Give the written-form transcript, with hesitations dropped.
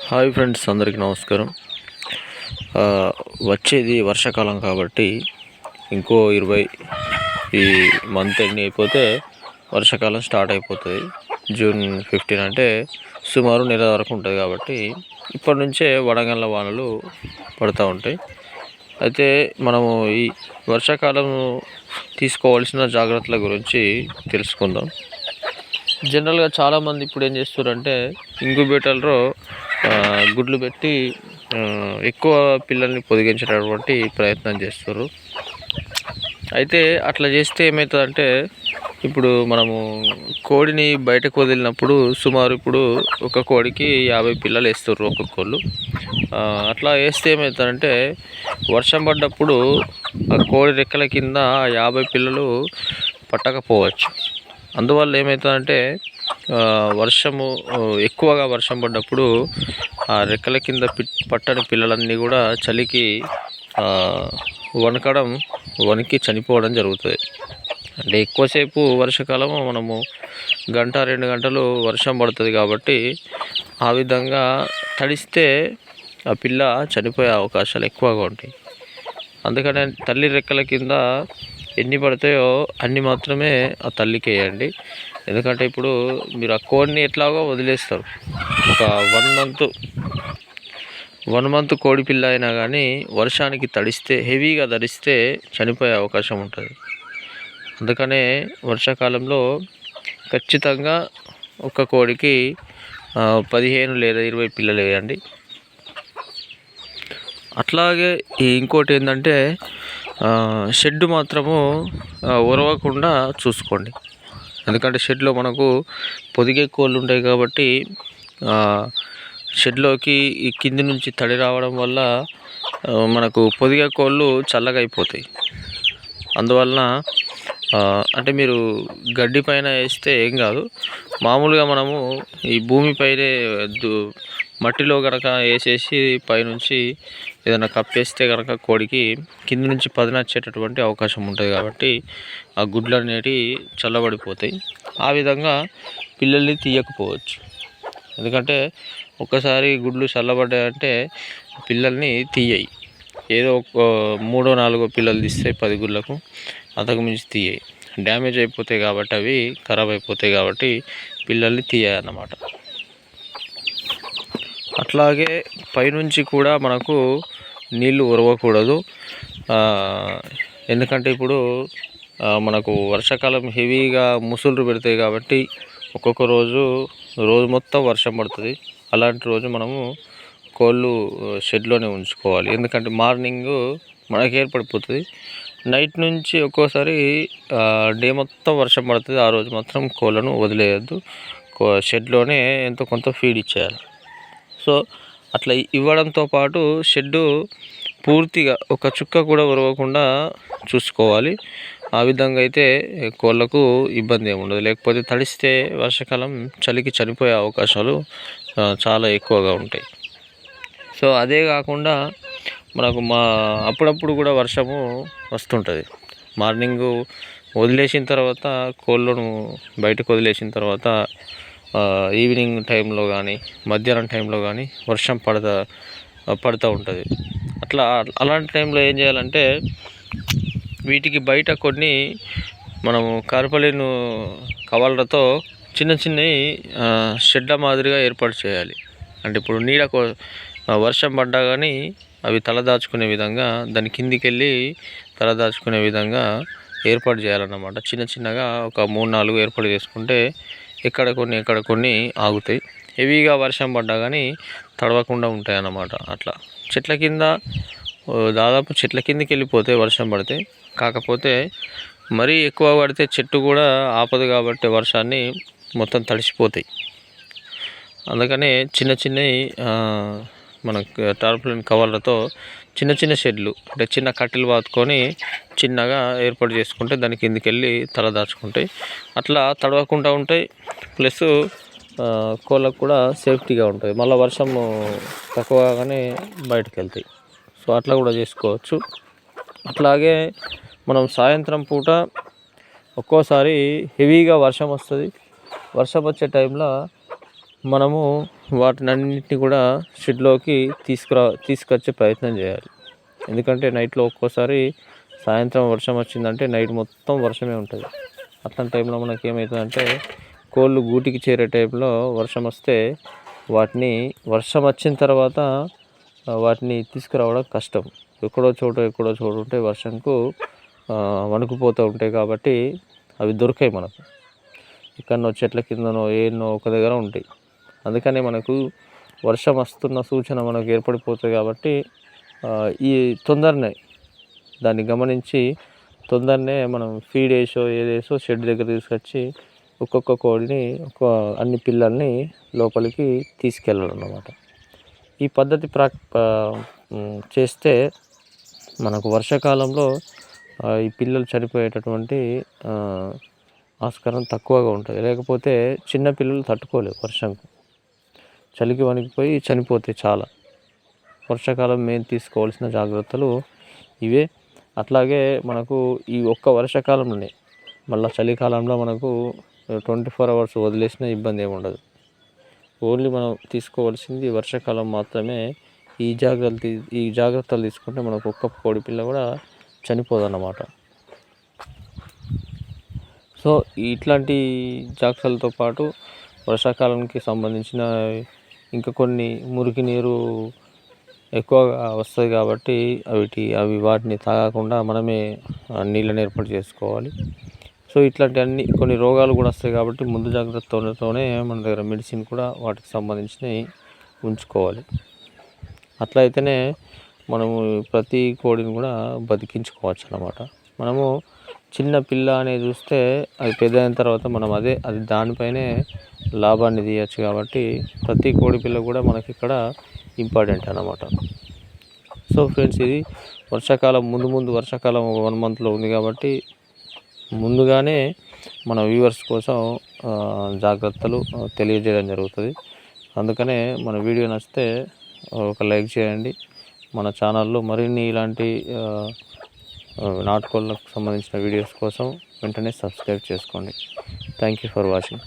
Hi friends, అందరికీ నమస్కారం. వచ్చేది వర్షాకాలం కాబట్టి ఇంకో 20 ఈ మంత్ ఎండ్ అయిపోతే వర్షాకాలం స్టార్ట్ అయిపోతుంది. జూన్ 15 అంటే సుమారు నెల వరకు ఉంటుంది. కాబట్టి ఇప్పటి నుంచే వడగండ్ల వానలు పడుతూ ఉంటాయి. అయితే మనము ఈ వర్షాకాలం తీసుకోవాల్సిన జాగ్రత్తల గురించి తెలుసుకుందాం. జనరల్గా చాలామంది ఇప్పుడు ఏం చేస్తున్నారంటే ఇంక్యుబేటర్లో గుడ్లు పెట్టి ఎక్కువ పిల్లల్ని పొదిగించేటటువంటి ప్రయత్నం చేస్తారు. అయితే అట్లా చేస్తే ఏమవుతుందంటే ఇప్పుడు మనము కోడిని బయటకు వదిలినప్పుడు సుమారు ఇప్పుడు ఒక కోడికి 50 పిల్లలు వేస్తారు ఒక్కొక్కళ్ళు. అట్లా వేస్తే ఏమవుతుందంటే వర్షం పడ్డప్పుడు ఆ కోడి రెక్కల కింద 50 పిల్లలు పట్టకపోవచ్చు. అందువల్ల ఏమవుతుందంటే ఎక్కువగా వర్షం పడ్డప్పుడు ఆ రెక్కల కింద పట్టని పిల్లలన్నీ కూడా చలికి వణికి చనిపోవడం జరుగుతుంది. అంటే ఎక్కువసేపు వర్షాకాలము మనము 1-2 గంటలు వర్షం పడుతుంది కాబట్టి ఆ విధంగా తడిస్తే ఆ పిల్ల చనిపోయే అవకాశాలు ఎక్కువగా ఉంటాయి. అందుకనే తల్లి రెక్కల కింద ఎన్ని పడతాయో అన్ని మాత్రమే ఆ తల్లికి వేయండి. ఎందుకంటే ఇప్పుడు మీరు ఆ కోడిని ఎట్లాగో వదిలేస్తారు. ఒక 1 మంత్ కోడి పిల్ల అయినా కానీ వర్షానికి తడిస్తే, హెవీగా తడిస్తే చనిపోయే అవకాశం ఉంటుంది. అందుకనే వర్షాకాలంలో ఖచ్చితంగా ఒక కోడికి 15 లేదా 20 పిల్లలు వేయండి. అట్లాగే ఇంకోటి ఏంటంటే షెడ్ మాత్రము ఒరవకుండా చూసుకోండి. ఎందుకంటే షెడ్లో మనకు పొదిగే కోళ్ళు ఉంటాయి కాబట్టి షెడ్లోకి ఈ కింది నుంచి తడి రావడం వల్ల మనకు పొదిగే కోళ్ళు చల్లగా అయిపోతాయి. అందువలన అంటే మీరు గడ్డి పైన వేస్తే ఏం కాదు. మామూలుగా మనము ఈ భూమిపైనే మట్టిలో కనుక వేసేసి పైనుంచి ఏదైనా కప్పేస్తే కనుక కోడికి కింది నుంచి పదనొచ్చేటటువంటి అవకాశం ఉంటుంది. కాబట్టి ఆ గుడ్లు అనేటివి చల్లబడిపోతాయి. ఆ విధంగా పిల్లల్ని తీయకపోవచ్చు. ఎందుకంటే ఒక్కసారి గుడ్లు చల్లబడ్డాయంటే పిల్లల్ని తీయయి. ఏదో 3-4 పిల్లలు తీస్తాయి 10 గుడ్లకు, అంతకు మించి తీయయి. డ్యామేజ్ అయిపోతాయి కాబట్టి, అవి ఖరాబ్ అయిపోతాయి కాబట్టి పిల్లల్ని తీయాలి అన్నమాట. అట్లాగే పైనుంచి కూడా మనకు నీళ్ళు ఒరవకూడదు. ఎందుకంటే ఇప్పుడు మనకు వర్షాకాలం హెవీగా ముసురు పెడతాయి కాబట్టి ఒక్కొక్క రోజు మొత్తం వర్షం పడుతుంది. అలాంటి రోజు మనము కోళ్ళు షెడ్లోనే ఉంచుకోవాలి. ఎందుకంటే మార్నింగ్ మనకు ఏర్పడిపోతుంది. నైట్ నుంచి ఒక్కోసారి డే మొత్తం వర్షం పడుతుంది. ఆ రోజు మాత్రం కోళ్ళను వదిలేయద్దు. షెడ్లోనే ఎంతో కొంత ఫీడ్ ఇచ్చేయాలి. సో అట్లా ఇవ్వడంతో పాటు షెడ్డు పూర్తిగా ఒక చుక్క కూడా ఉరవకుండా చూసుకోవాలి. ఆ విధంగా అయితే కోళ్ళకు ఇబ్బంది ఏమి ఉండదు. లేకపోతే తడిస్తే వర్షాకాలం చలికి చనిపోయే అవకాశాలు చాలా ఎక్కువగా ఉంటాయి. సో అదే కాకుండా మనకు అప్పుడప్పుడు కూడా వర్షము వస్తుంటుంది. మార్నింగు వదిలేసిన తర్వాత కోళ్ళను బయటకు వదిలేసిన తర్వాత ఈవినింగ్ టైంలో కానీ మధ్యాహ్నం టైంలో కానీ వర్షం పడుతూ ఉంటుంది. అలాంటి టైంలో ఏం చేయాలంటే వీటికి బయట కొన్ని మనము కార్పొలిన్ కవర్లతో చిన్నవి షెడ్ల మాదిరిగా ఏర్పాటు చేయాలి. అంటే ఇప్పుడు వర్షం పడ్డా కానీ అవి తలదాచుకునే విధంగా, దాని కిందికి వెళ్ళి తలదాచుకునే విధంగా ఏర్పాటు చేయాలన్నమాట. చిన్నగా ఒక 3-4 ఏర్పాటు చేసుకుంటే ఎక్కడ కొన్ని ఆగుతాయి. హెవీగా వర్షం పడ్డా కానీ తడవకుండా ఉంటాయి అన్నమాట. అట్లా దాదాపు చెట్ల కిందికి వెళ్ళిపోతే వర్షం పడితే, కాకపోతే మరీ ఎక్కువ పడితే చెట్టు కూడా ఆపదు కాబట్టి వర్షాన్ని మొత్తం తడిసిపోతాయి. అందుకనే చిన్నవి మనకు టార్పాలిన్ కవర్లతో చిన్న షెడ్లు, అంటే చిన్న కట్టెలు పాతుకొని చిన్నగా ఏర్పాటు చేసుకుంటే దాని కిందికి వెళ్ళి తల దాచుకుంటాయి. అట్లా తడవకుండా ఉంటాయి. ప్లస్ కోళ్ళకు కూడా సేఫ్టీగా ఉంటుంది. మళ్ళీ వర్షం తక్కువగానే బయటకు వెళ్తాయి. సో అట్లా కూడా చేసుకోవచ్చు. అట్లాగే మనం సాయంత్రం పూట ఒక్కోసారి హెవీగా వర్షం వస్తుంది. వర్షం వచ్చే టైంలో మనము వాటినన్నింటినీ కూడా షెడ్లోకి తీసుకొచ్చే ప్రయత్నం చేయాలి. ఎందుకంటే నైట్లో ఒక్కోసారి సాయంత్రం వర్షం వచ్చిందంటే నైట్ మొత్తం వర్షమే ఉంటుంది. అట్లాంటి టైంలో మనకి ఏమవుతుందంటే కోళ్ళు గూటికి చేరే టైంలో వర్షం వస్తే వర్షం వచ్చిన తర్వాత వాటిని తీసుకురావడం కష్టం. ఎక్కడో చోట ఉంటే వర్షంకు వణుకుపోతూ ఉంటాయి కాబట్టి అవి దొరికాయి మనకు. ఎక్కడనో చెట్ల కిందనో ఏన్నో ఒక దగ్గర ఉంటాయి. అందుకనే మనకు వర్షం వస్తున్న సూచన మనకు ఏర్పడిపోతుంది కాబట్టి ఈ తొందరనే దాన్ని గమనించి తొందరనే మనం ఫీడ్ ఏదేసో షెడ్ దగ్గర తీసుకొచ్చి ఒక్కొక్క కోడిని అన్ని పిల్లల్ని లోపలికి తీసుకెళ్ళడం అన్నమాట. ఈ పద్ధతి చేస్తే మనకు వర్షాకాలంలో ఈ పిల్లలు చనిపోయేటటువంటి ఆస్కారం తక్కువగా ఉంటుంది. లేకపోతే చిన్న పిల్లలు తట్టుకోలేవు వర్షంకు, చలికి వణికిపోయి చనిపోతాయి చాలా. వర్షాకాలం మేము తీసుకోవాల్సిన జాగ్రత్తలు ఇవే. అట్లాగే మనకు ఈ ఒక్క వర్షాకాలంలోనే మళ్ళీ చలికాలంలో మనకు 24 hours వదిలేసిన ఇబ్బంది ఏమి ఉండదు. ఓన్లీ మనం తీసుకోవాల్సింది వర్షాకాలం మాత్రమే. ఈ జాగ్రత్తలు తీసుకుంటే మనకు ఒక్క కోడి పిల్ల కూడా చనిపోదన్నమాట. సో ఇట్లాంటి జాగ్రత్తలతో పాటు వర్షాకాలానికి సంబంధించిన ఇంకా కొన్ని మురికి నీరు ఎక్కువగా వస్తుంది కాబట్టి వాటిని తాగకుండా మనమే నీళ్ళని ఏర్పాటు చేసుకోవాలి. సో ఇట్లాంటి కొన్ని రోగాలు కూడా వస్తాయి కాబట్టి ముందు జాగ్రత్తతోనే మన దగ్గర మెడిసిన్ కూడా వాటికి సంబంధించినవి ఉంచుకోవాలి. అట్లా అయితేనే మనము ప్రతి కోడిని కూడా బతికించుకోవచ్చు అన్నమాట. మనము చిన్న పిల్ల అనేది చూస్తే అది పెద్ద అయిన తర్వాత మనం అది దానిపైనే లాభాన్ని తీయచ్చు కాబట్టి ప్రతి కోడి పిల్ల కూడా మనకి ఇక్కడ ఇంపార్టెంట్ అన్నమాట. సో ఫ్రెండ్స్, ఇది వర్షాకాలం ముందు వర్షాకాలం 1 monthలో ఉంది కాబట్టి ముందుగానే మన వ్యూవర్స్ కోసం జాగ్రత్తలు తెలియజేయడం జరుగుతుంది. అందుకనే మన వీడియో నచ్చితే ఒక లైక్ చేయండి. మన ఛానల్లో మరిన్ని ఇలాంటి నాటుకోళ్ళకు సంబంధించిన వీడియోస్ కోసం వెంటనే సబ్స్క్రైబ్ చేసుకోండి. Thank you for watching.